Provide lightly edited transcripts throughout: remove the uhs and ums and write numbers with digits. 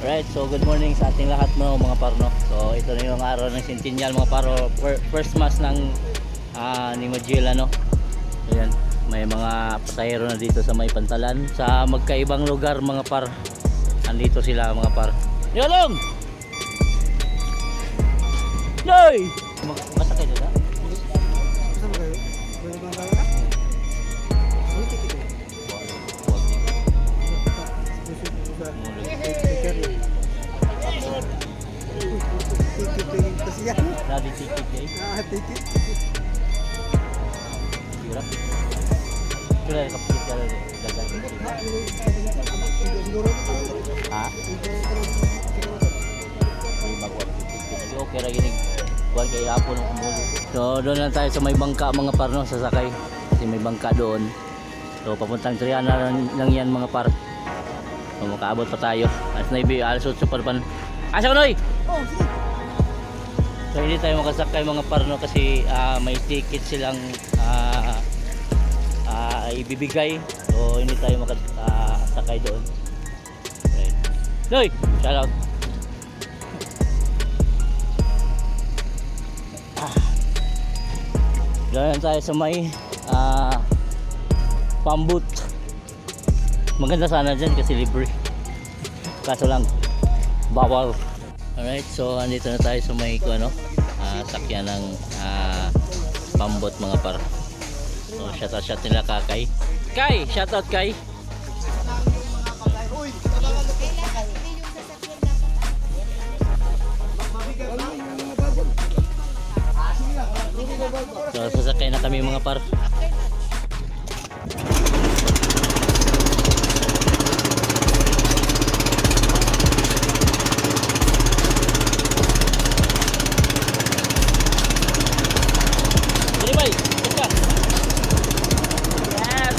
Alright, so good morning sa ating lahat mga parno. So ito na yung araw ng Centennial mga paro. First mass ng ni Magellan, no. Ayan, may mga pasahero na dito sa may Pantalan sa magkaibang lugar mga par. Andito sila mga par. Yolong! Noy! Masakay dito. Kasama kayo? Wala bang bawa ka? Ano ticket eh? Ticket kasi yan. Dadi ticket eh. Ticket. Hirap. Kaya kapit ka dagat. Ha? May magwat ticket. Okay ra ginig. Kuan kay hapon ng umulo. So doon lang tayo sa may bangka mga par, no, sasakay. Kasi may bangka doon. So papuntang Triana lang yan mga par. So makaabot pa tayo. At naibi alas 8 pa pan. Asa ko noy? Oh, sige. So hindi tayo makasakay mga par, no, kasi may ticket silang ibibigay. So hindi tayo makasakay doon. Right. Noy, shout out. Diyan tayo sa may pambut. Maganda sana dyan kasi libre. Kaso lang bawal. Alright, so andito na tayo sa may sakyan ng pambot mga par. So shoutout nila Kakay. Kay, shoutout Kay. So sasakay na kami mga par. Jadi bay, buka. Yes.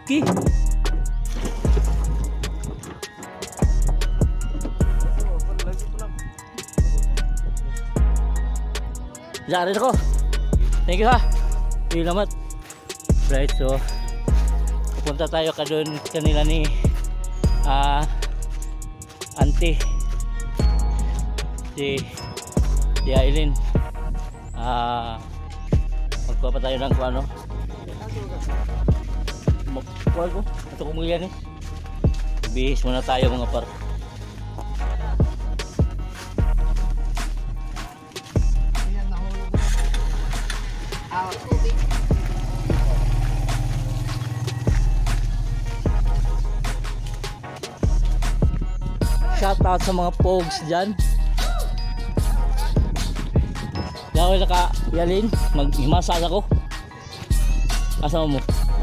Ki. Diyan ako. Thank you ha. Salamat. Right, so pupunta tayo ka doon kanila ni auntie si Aileen. Magkuha pa tayo ng ano. Magkuha ko. Ito kumuya ni. Bihis muna tayo mga par. shout out sa mga pogs dyan. Gawin na ka, Yalin, mag-massage ako. Asama mo?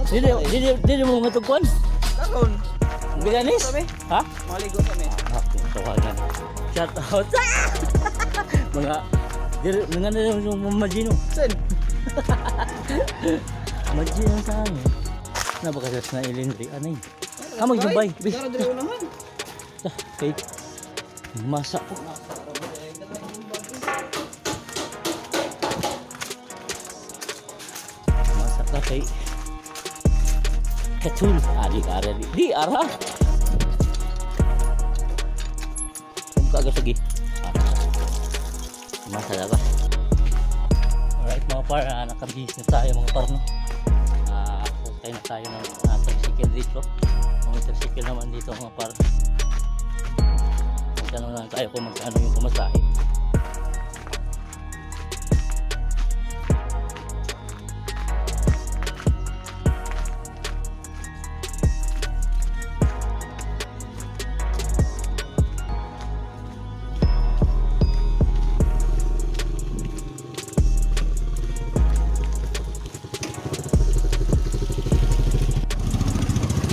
Dili mo nga tugkuhan? Karon. Bilanis? Kami? Ha? Maligo kami. Tawagan. Shout out. Mga, nga na yung Majino. Sen. Majino sa amin. Napakasas na ilindri. Ano yun? Magjumbay. Karon diri unahan. Okay. Masa po. Masa ka kay Katul. Di ara. Kung kaagad sige. Masa na ba? Alright mga par, nakabihis na tayo mga par, no? Okay na tayo ng tricycle dito. Ang tricycle naman dito mga par. Magtanong lang tayo kung magkano yung pumasahe.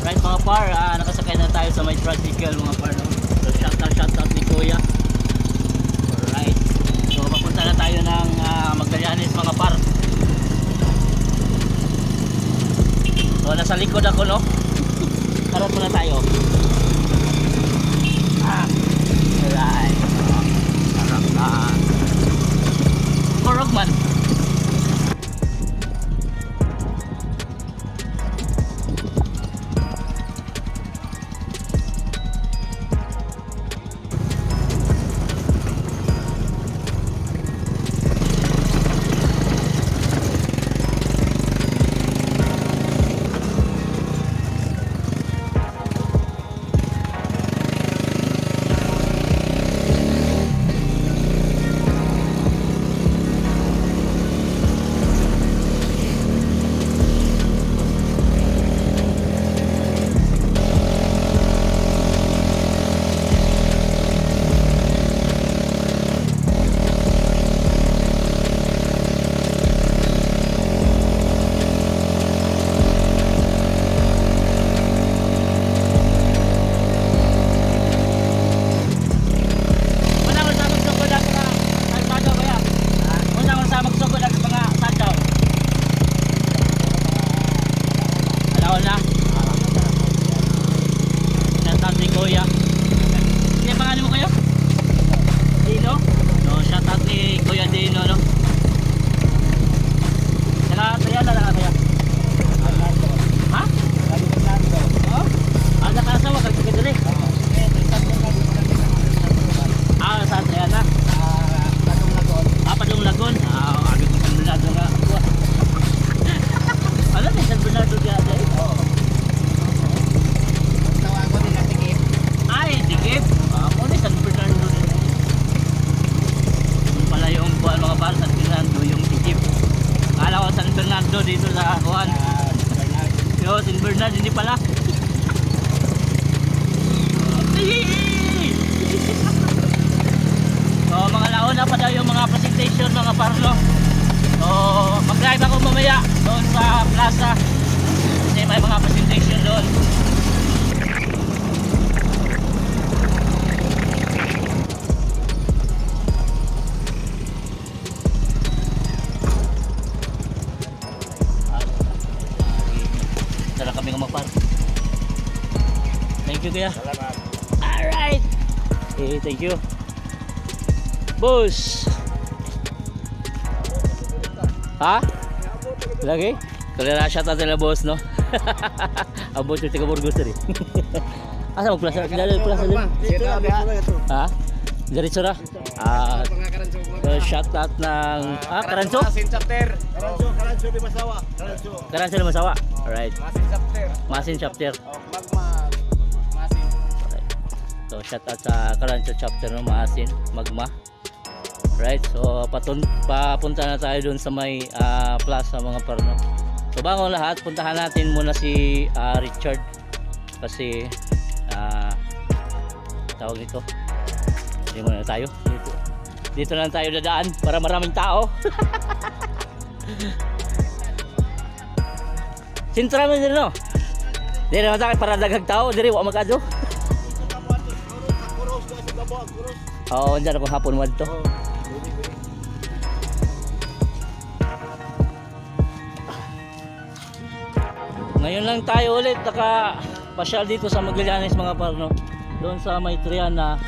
Right mga par, nakasakay na tayo sa may tricycle mga par, no? So shout out ni Kuya. Alright, so papunta na tayo ng Magallanes mga par. So nasa likod ako, no? Karot muna tayo. Alright, sarap na Korogman. Kuya. Hindi, pangalan mo kayo? Dino? So, shoutout ni Kuya Dino, no? Nakakaya na nakakaya? Ha? Oh? Nakakasawa, kagpagay dali? Saan kaya na? Padong Lagon? Abi ko San Bernardo nga. Alam mo, San Bernardo kaya dahil? Oo. Tikip? Muna San Bernardo rin. Yung pala yung buwan mga par, San Bernardo yung tikip. Akala ko San Bernardo dito sa kuhan. Yo, San Bernardo hindi pala. So mga launa pa daw yung mga presentation mga parlo. So mag-drive ako mamaya doon sa plaza. Kasi may mga presentation doon. Tara kami mga par. Thank you kuya. Salamat. Alright. Okay, thank you. Boss. Ha? Lagi? Kalau na shot natin na boss, no? Abot yung tiga Burgos rin. Asa mo plaza? Dali plaza din. Ha? Diretso ra? So shout out ng Karanso? Masin chapter. Karanso di Masawa. Karanso di Masawa. Alright. Masin chapter. Masin chapter. Magma. Masin. Alright. So shout out sa Karanso chapter ng Masin, Magma. Right, so papunta na tayo dun sa may plaza mga parno. So bago lahat, puntahan natin muna si Richard kasi tawag nito Hindi muna tayo. Dito lang tayo dadaan para maraming tao. Sintra mo din no? Di naman tayo para daghang tao. Diri, wa magado. Oo, dyan ako hapon mo dito. Ngayon lang tayo ulit nakapasyal dito sa Magallanes mga parno. Doon sa may Triana,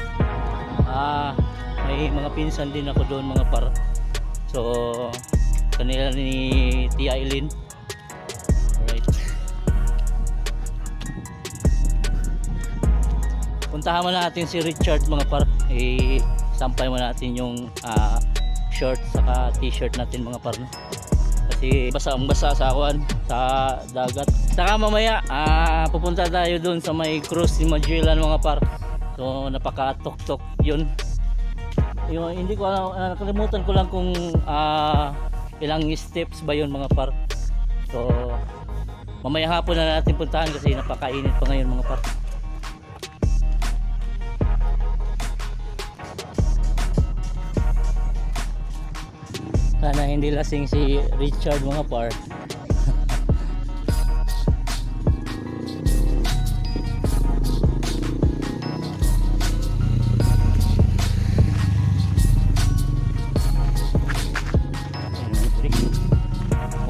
may mga pinsan din ako doon mga par. So kanila ni Tia Eileen. Alright. Puntahan mo natin si Richard mga par. Sampay mo natin yung short saka t-shirt natin mga par. Kasi basa sa akuan sa dagat. Saka mamaya pupunta tayo doon sa may cruise ni Magellan mga par. So napaka-tok-tok yun. Yung hindi ko nakalimutan ko lang kung ilang steps ba yun mga par. So mamaya hapon na natin puntahan kasi napakainit pa ngayon mga par. Sana hindi lasing si Richard mga par.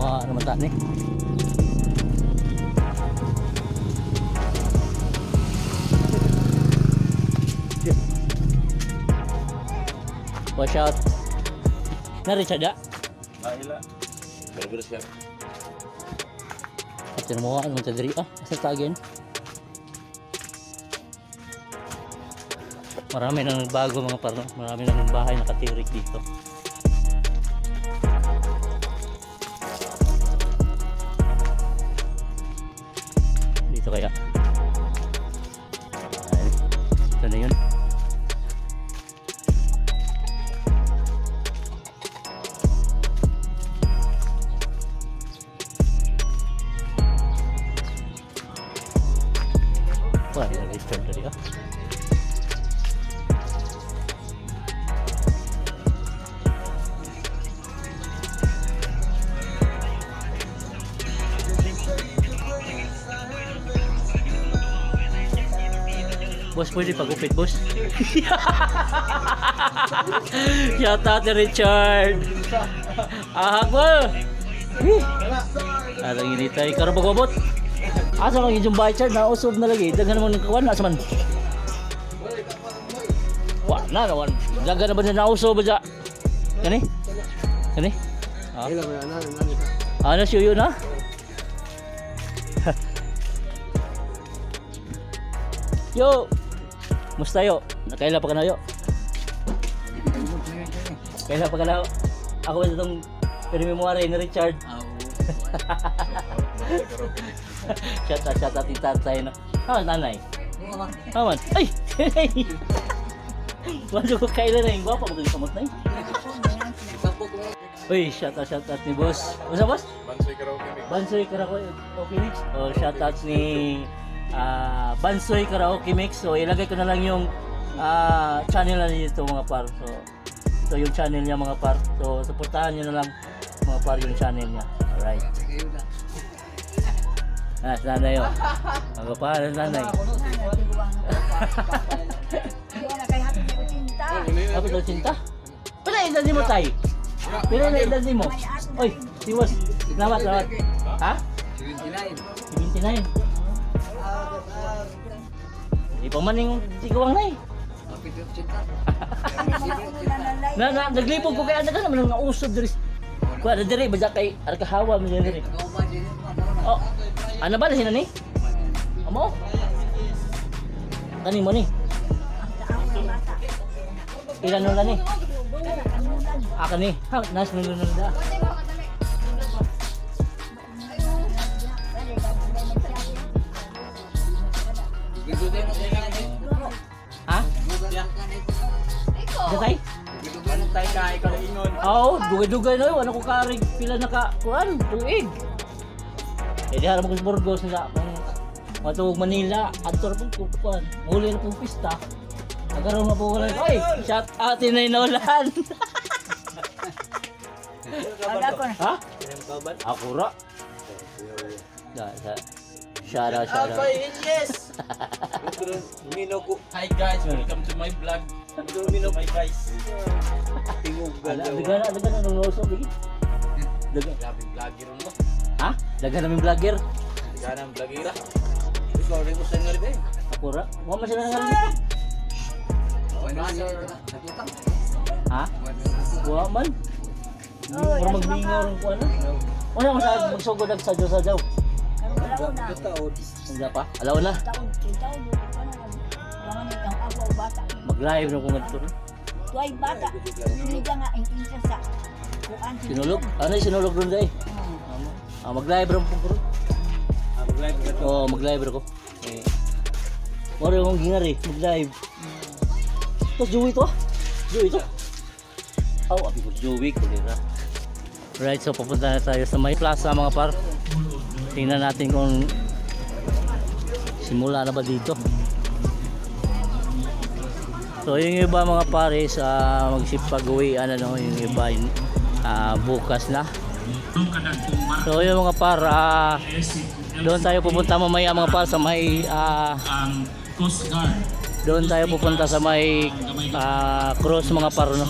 Wah, naman ta ni. Watch out. Na Richard ya? Ila. Beres siap. Ito na mo naman sa diri. Asa tagin? Marami nang nagbago mga parno. Marami nang bahay nakatirik dito. Dito kaya. Ay, ito na yun. Wah, Richard tadi Boss, pwede pagupit, boss. Shout out to Richard. Ahak mo. Alang ini tayo. Karoon pagubot. Asa lang yung Richard na usob na lagi. Dagan naman ng kawan na saman. Wah, na naman. Dagan naman na usob ba? Kani? Kani? Ano siyo yun ha? Yo! Musta yo? Nakaila pa ka na yo? Kaila pa ka na. Ako ba itong pinimemorya ni Richard? Shout out itatay na. Nanay. Aman. Ay! Wala ko kaila na yung guwapa. Magaling kamot na yun. Uy, shout out ni boss. Masa boss? Bansoy Karaoke Mix. Bansoy Karaoke Mix. Oh, shout out ni Bansoy Karaoke Mix. So ilagay ko na lang yung channel na dito mga par. So yung channel niya mga par. So suportahan niyo na lang mga par yung channel niya. Alright. Nanay yun. Ako pa, nanay. Apa itu cinta? Pila edad mo tay? Pila na edad mo? Oy, si boss. Selamat. Ha? 79. Di pa man yung sigawang na eh. Naglipog ko kaya dagan naman nga usod diri. Kuha na diri baja kay arkahawa mo diri. Oh, ano ba sino ni? Amo? Kani mo ni? Ilan nula ni? Kani. Ha, nas nula da. Ha? Gatay? Bantay ka, ikaw na ingon. Oo, dugay-dugay na yun. Ano ko karig pila naka-kuhan, tuig. Eh, di harap ko sa Burgos na matawag Manila. Adto na pong kukuhan. Muli na pong pista. Nagkaroon na po wala. Oy, shout out Inay Nolan. Ha? Akura. Shout out. yes! Hi guys, welcome to my vlog. Hi guys. Dagan na nung loso bigi. Dagan. Grabe vlogger mo. Ha? Dagan namin vlogger. Dagan ang vlogger. Ikaw rin mo sa ngayon. Akura. Wa man sila nangalit. Ha? Wa man. Para magbingaw rin ko ano. Wala mo sa magsugod ang sadyo-sadyo. Hindi pa? Alaw na. Mag-live na kung ganito rin. Tuay bata, hindi ka nga ingisa sa kuan. Sinulog? Ano yung sinulog doon dahil? Mag-live rin po ko. Oo, mag-live rin ko. Wala yung gingar eh, mag-live. Tapos Joey to ah. Joey to. Abi ko Joey, kulira. Right, so papunta na tayo sa may plaza mga par. Tingnan natin kung simula na ba dito. So yung iba mga pares magsipag-uwian ano, yung iba bukas na. So yung mga par doon tayo pupunta mamaya mga par sa may Coast Guard. doon tayo pupunta sa may cross mga par no.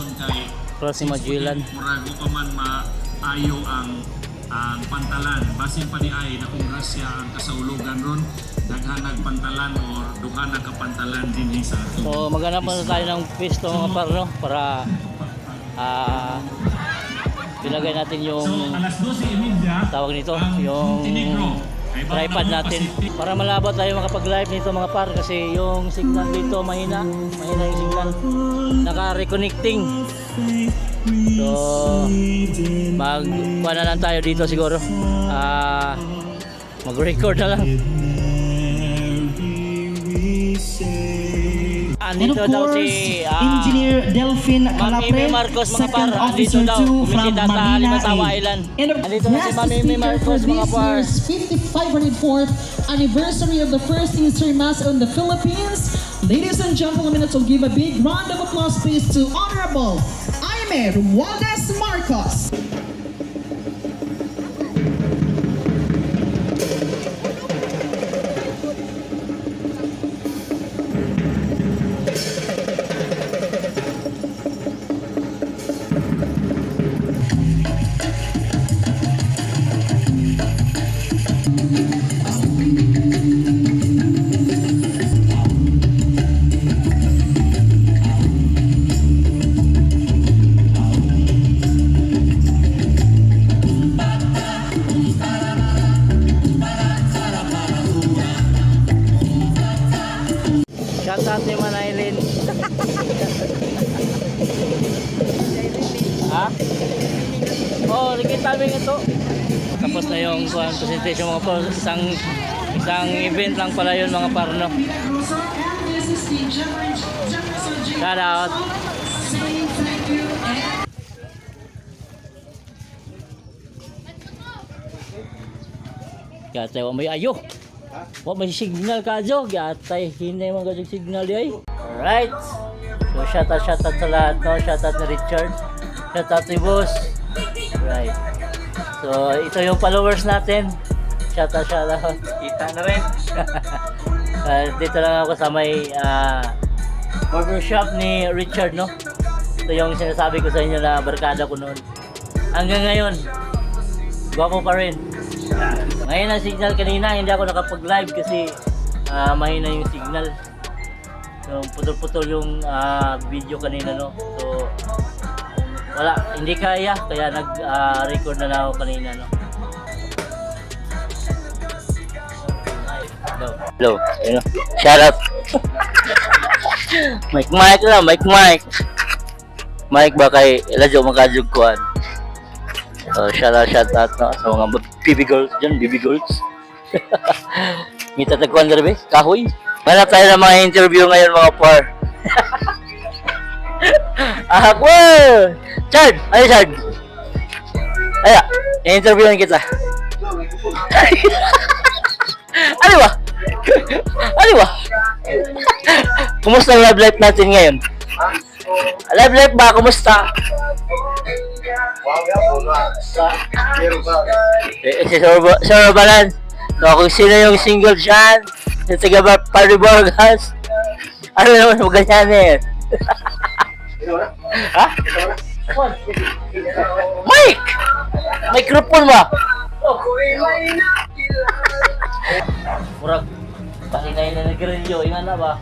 Cross ni Magellan. Murago pa man maayo ang pantalan. Basin pa di ay na kung grasya ang kasaulugan ron. Daghanag pantalan o duha na kapantalan din sa ato. So maghanap muna tayo ng pwesto mga par no para ilagay natin yung So alas 12:30 tawag nito yung tripod natin para malabo tayo makapag-live nito mga par kasi yung signal dito mahina yung signal naka-reconnecting. So magkuha na lang tayo dito siguro mag-record na lang. Andito daw si Engineer Delphine Mami Marcos mga par, andito daw kumisita sa Limantawa Island. Andito na si Mami Marcos mga par. 5504th anniversary of the first Easter Mass in the Philippines. Ladies and gentlemen, let's all give a big round of applause please to Honorable Jaime Romualdez Marcos. Shout out ni Manaylin. Ha? Oh, nakita mo ito. Tapos na yung presentation mga par. Isang event lang pala yun mga par no. Shout out. Gatay wa may ayo. Wa may signal ka jog, gatay hinay man gadyo signal di ay. Alright. So shout out sa lahat no, shout out ni Richard. Shout out ni Boss. Right. So ito yung followers natin. Shout out. Kita na rin. Dito lang ako sa may barbershop ni Richard no. Ito yung sinasabi ko sa inyo na barkada ko noon. Hanggang ngayon, gwapo pa rin. Ngayon ang signal kanina, hindi ako nakapag-live kasi mahina yung signal. So putol-putol yung video kanina no. So wala, hindi kaya nag-record na lang ako kanina no. Hello. Ayun. Shout out. Mike lang, Mike. Mike ba kay Eladio Makajug kuan. So shout out no sa mga baby girls dyan, baby girls. Ngita tagkuan dere be, kahoy. Wala tayo ng mga interview ngayon mga par. Ako! Chard! Ay, Chard! Aya, i-interviewin kita. Ano ba? Kumusta ang love life natin ngayon? Love life ba? Kumusta? Si Sir Balan. So, kung sino yung single dyan, sa taga Pariborgas, ano naman mo ganyan eh? Ha? Mike! Microphone ba? Murag, pahinay na nagrilyo, ingan na ba?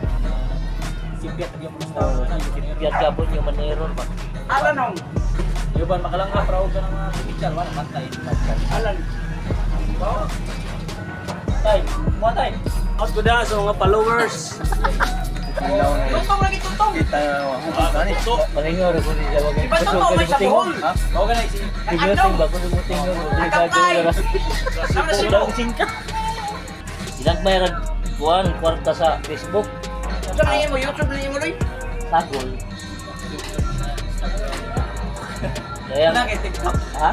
Sipyat yung sipyat gabon yung maneron ba? Alan nung. Yung ba makalangga pra og kanang picture wala matay. Alan. Tay, mo tay. Os ko da sa mga followers. Tutong lagi tutong. Kita ani to. Malingo ra ko ni sa wag. Iba to may sa buhol. Ha? Mao ganay si. Tingnan ba kung mo tingnan mo delikado ra. Sama si Sobrang singka. Ilang may rag kuan kwarta sa Facebook. Sa mo YouTube na mo loy. Sagol. Kaya Nang TikTok. ha?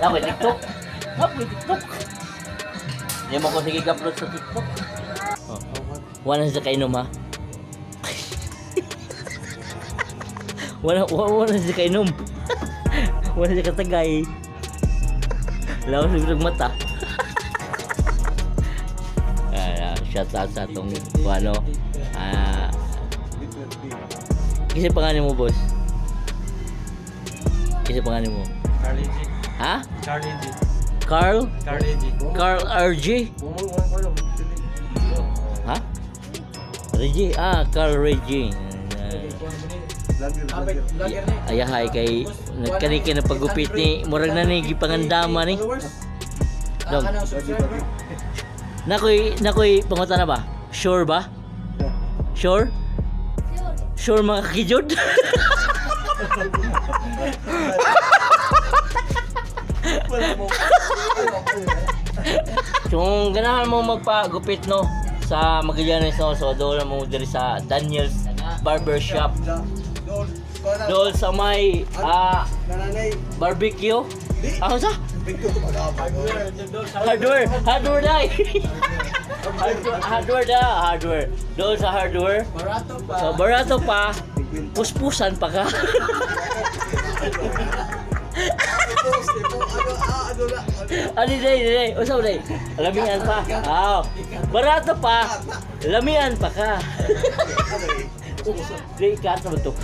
Lawa TikTok. Lawa TikTok. Hindi mo ko sige upload sa TikTok. Oh. Wala sa kainom ha. wala sa kainom. Wala sa katagay. Lawa sa bilang mata. Shout out sa atong ano. Kasi pangalan mo, boss? Kasi pangalan mo? Carly G. Ha? Carly G. Carl? Carly G. Carl RG? Ha? Reggie? Carl Reggie. Ayahay kay nagkaniki na pagupit ni murag na ni gipangandama ni. Dong. Nakoy pangutan na ba? Sure ba? Sure? Sure mga kakijod? Kung ganahan mo magpagupit no sa Magallanes no, so doon mo diri sa Daniel's Barbershop. Doon sa may barbecue. Ano sa? Hardware dai. Hardware. Doon sa hardware. So barato pa. Puspusan pa ka. Ano day? Usaw day. Lamian pa. Barato pa. Lamian pa ka. Day kat naman to.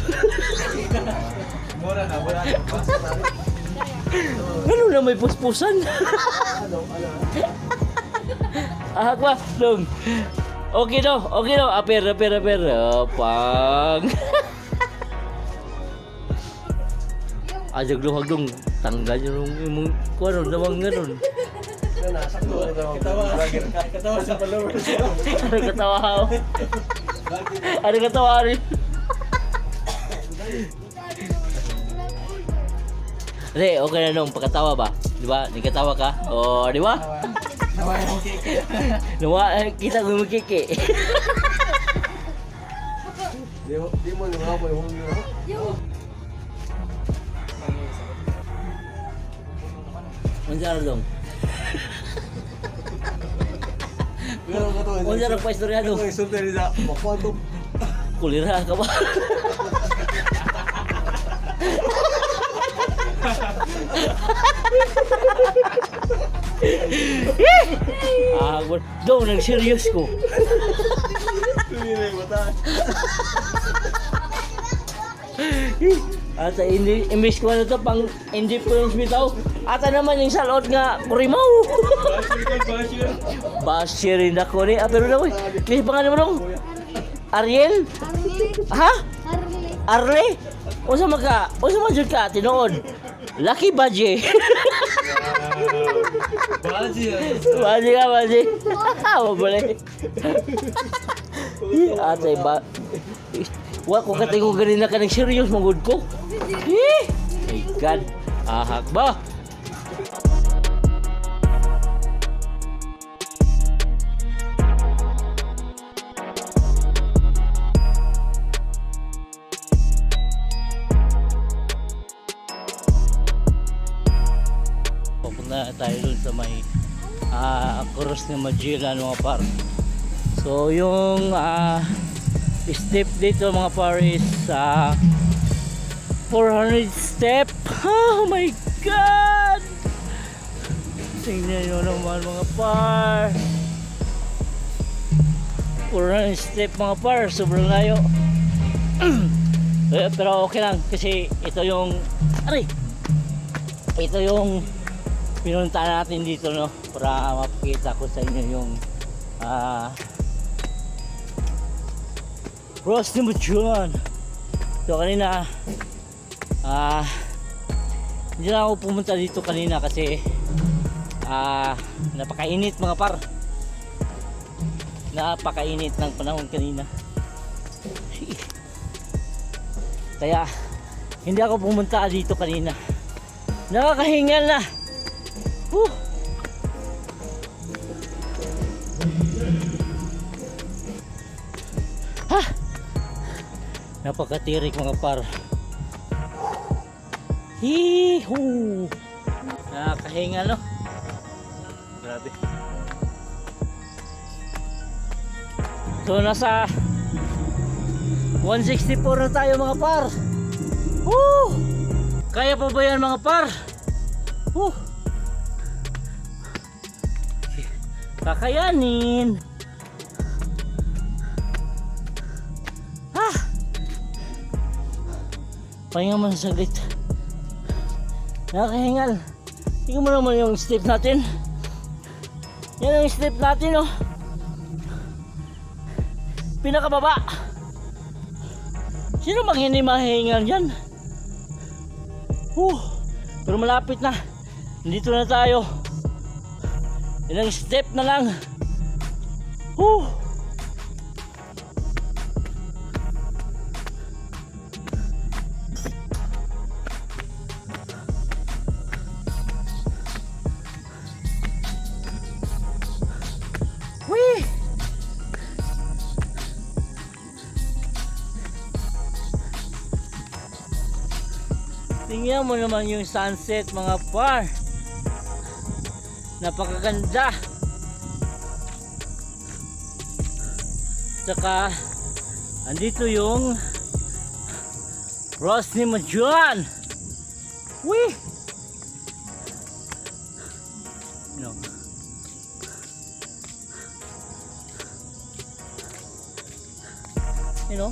Ano na may puspusan? Ba? Dong. Okay no. Aper. Pang. Ajag luhag dong. Tanggal yung imong kuano namang ngaron. Katawa sa followers. Ano katawa rin? Hindi, okay na nung pagkatawa ba? Di ba? Nagkatawa ka? O, di ba? Kita ko yung kiki. Di mo nga po yung Manjaro dong. Manjaro pa istorya dong. Kulira ka ba? Dong, nag-serious ko. At imbis ko na to pang indifference bitaw. Ata naman yung salot nga kurimaw. Basher rin ako ni. Pero na ko. Kasi pangalan mo dong? Ariel? Ha? Arle? Usa majud ka tinuod. Lucky Baje. Baje ka. Boleh. Atay ba? Wa ko katingo ganina ka nag-serious magud ko. My God. Ahak ba? Pupunta tayo dun sa may cross ng Magellan mga par. So yung step dito mga par is 400 step. Oh my god, tingnan nyo naman mga par, 400 step mga par, sobrang layo. Pero okay lang kasi ito yung pinuntahan natin dito, no, para mapakita ko sa inyo yung Cross ni Muchuan. So kanina hindi na ako pumunta dito kanina kasi napakainit mga par, napakainit ng panahon kanina. Kaya hindi ako pumunta dito kanina, nakakahingal na. Napakatirik mga par. Hihu, nakakahingal, no? Grabe. So nasa 164 na tayo mga par. Kaya pa ba yan mga par? Kakayanin. Pahinga mo na saglit. Nakakahingal. Tingnan mo naman yung step natin. Yan ang step natin, oh. Pinakababa. Sino mang hindi mahihingal dyan? Pero malapit na. Nandito na tayo. Ilang step na lang. Wee! Tingnan mo naman yung sunset mga par. Napakaganda. Tsaka andito yung Cross ni Muchuan. Wee! No. You know?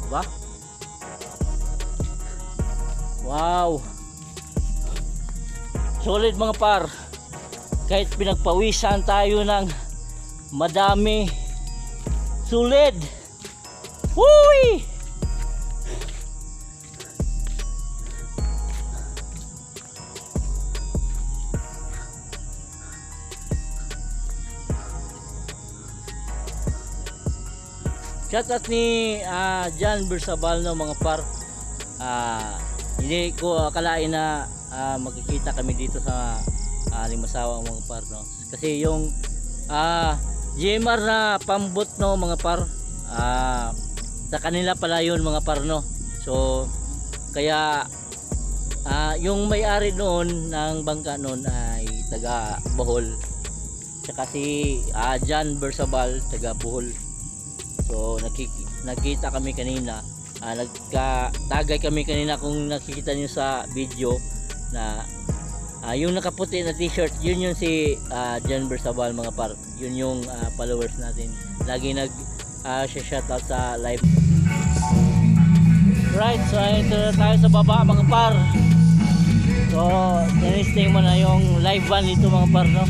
Diba? Wow! Solid mga par. Kahit pinagpawisan tayo ng madami, solid. Woo! Shoutout ni John Bersabal, no, mga par. Hindi ko akalain na magkikita kami dito sa Limasawa mga par, no. Kasi yung GMR na pambot, no, mga par, sa kanila pala yun mga par, no. So kaya yung may-ari noon ng bangka noon ay taga Bohol, tsaka si John Bersabal taga Bohol. So nakita kami kanina, nagkatagay kami kanina, kung nakikita nyo sa video na yung nakaputi na t-shirt, yun yung si John Bersabal mga par. Yun yung followers natin, lagi shoutout sa live. Right, so ito na tayo sa baba mga par. So, tinestay mo na yung live van dito mga par, no.